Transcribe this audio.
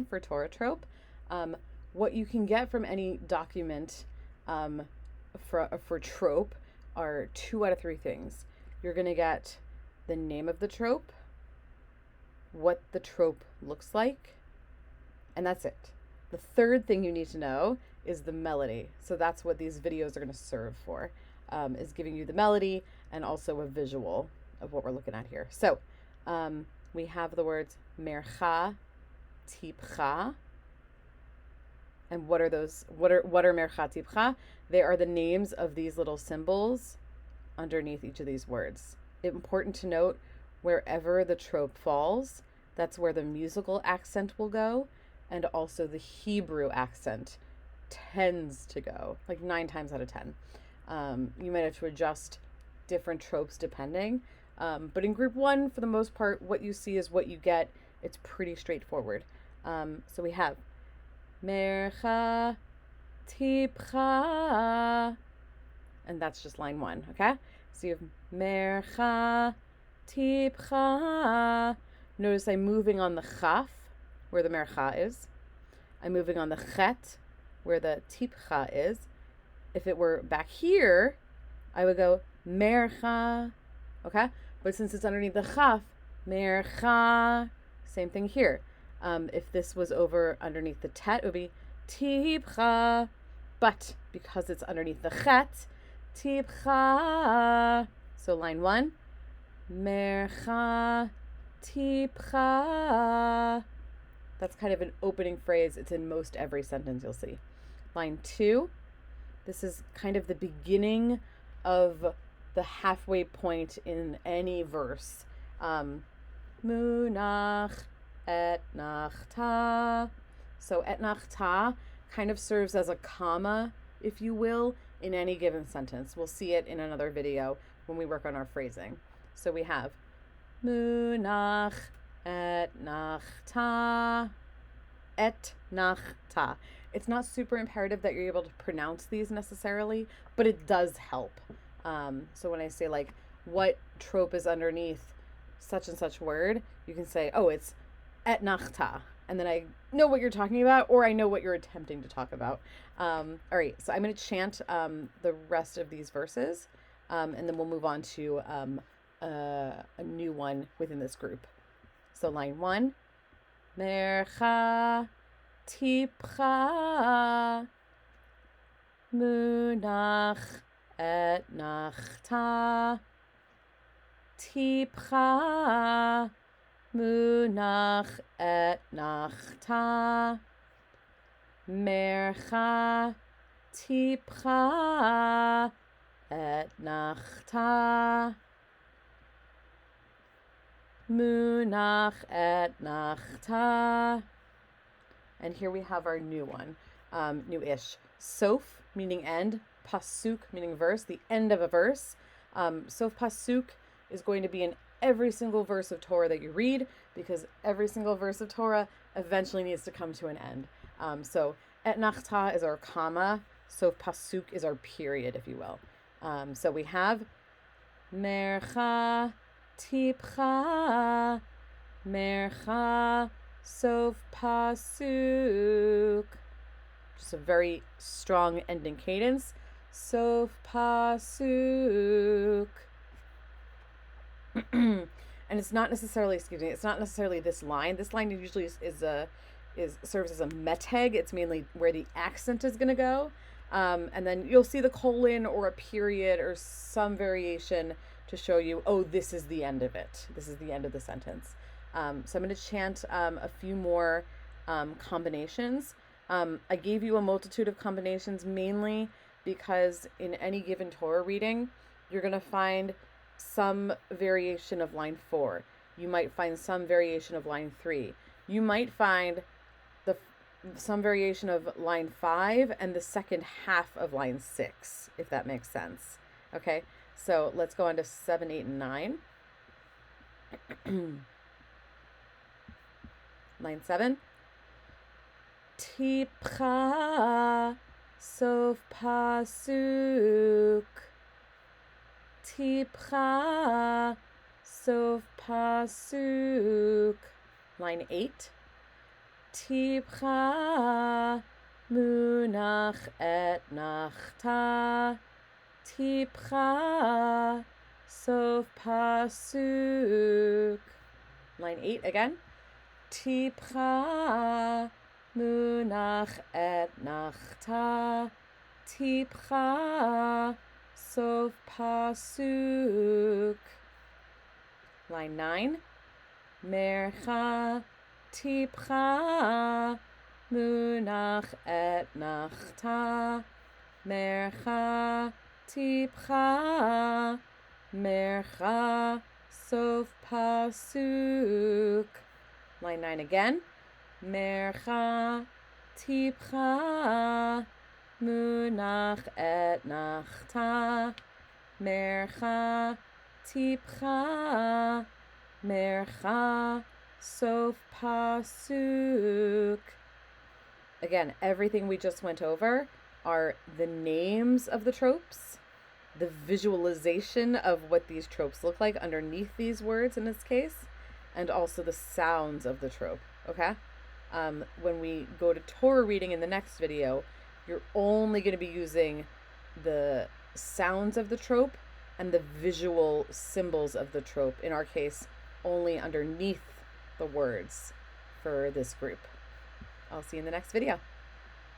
for Torah Trope. What you can get from any document for trope are 2 out of 3 things. You're going to get the name of the trope, what the trope looks like, and that's it. The third thing you need to know is the melody. So that's what these videos are going to serve for, is giving you the melody and also a visual of what we're looking at here. So we have the words mercha, tipcha. And what are those? What are mercha, tipcha? They are the names of these little symbols underneath each of these words. Important to note, wherever the trope falls, that's where the musical accent will go, and also the Hebrew accent tends to go, like 9 times out of 10. You might have to adjust different tropes depending, but in group 1, for the most part, what you see is what you get. It's pretty straightforward. So we have mercha, tipcha, and that's just line 1, okay? So you have mercha, tipcha. Notice I'm moving on the chaf, where the mercha is. I'm moving on the chet, where the tipcha is. If it were back here, I would go mercha, okay? But since it's underneath the chaf, mercha, same thing here. If this was over underneath the tet, it would be tipcha. But because it's underneath the chet, tipcha. So line 1, mercha, tipcha. That's kind of an opening phrase. It's in most every sentence you'll see. Line 2, this is kind of the beginning of the halfway point in any verse. Munach et nachta. So et nachta kind of serves as a comma, if you will, in any given sentence. We'll see it in another video when we work on our phrasing. So we have munach et nachta. Et nachta. It's not super imperative that you're able to pronounce these necessarily, but it does help. So when I say like, what trope is underneath such and such word, you can say, oh, it's et nachta. And then I know what you're talking about, or I know what you're attempting to talk about. All right, so I'm going to chant the rest of these verses, and then we'll move on to a new one within this group. So line 1, mercha, tipcha, munach et nachta, tipcha, munach et nachta, mercha, tipcha, et nachta, munach et nachta. And here we have our new one, new-ish. Sof, meaning end, pasuk, meaning verse, the end of a verse. Sof pasuk is going to be in every single verse of Torah that you read, because every single verse of Torah eventually needs to come to an end. So et nachta is our comma, sof pasuk is our period, if you will. So we have mercha, tipcha, mercha, sof pasuk. Just a very strong ending cadence. Sof pasuk. And it's not necessarily, it's not necessarily this line. This line usually serves as a meteg. It's mainly where the accent is going to go. And then you'll see the colon or a period or some variation to show you, oh, this is the end of it. This is the end of the sentence. So I'm going to chant a few more combinations. I gave you a multitude of combinations mainly because in any given Torah reading, you're going to find some variation of line 4. You might find some variation of line 3. You might find some variation of line 5 and the second half of line 6, if that makes sense. Okay, so let's go on to 7, 8, and 9. Line 7. Tipcha, sof pasuk. Tipcha, sof pasuk. Line 8. tipcha munach et nachta. Tipcha sof pasuk. Line 8 again. Tipcha munach et nachta. Tipcha sof pasuk. Line 9. Mercha tipcha munach et nachta. Mercha tipcha. Mercha sof pasuk. Line 9 again. Mercha tipcha munach et nachta. Mercha tipcha. Mercha sof pasuk. Again, everything we just went over are the names of the tropes, the visualization of what these tropes look like underneath these words in this case, and also the sounds of the trope, okay? When we go to Torah reading in the next video, you're only going to be using the sounds of the trope and the visual symbols of the trope, in our case, only underneath the words for this group. I'll see you in the next video.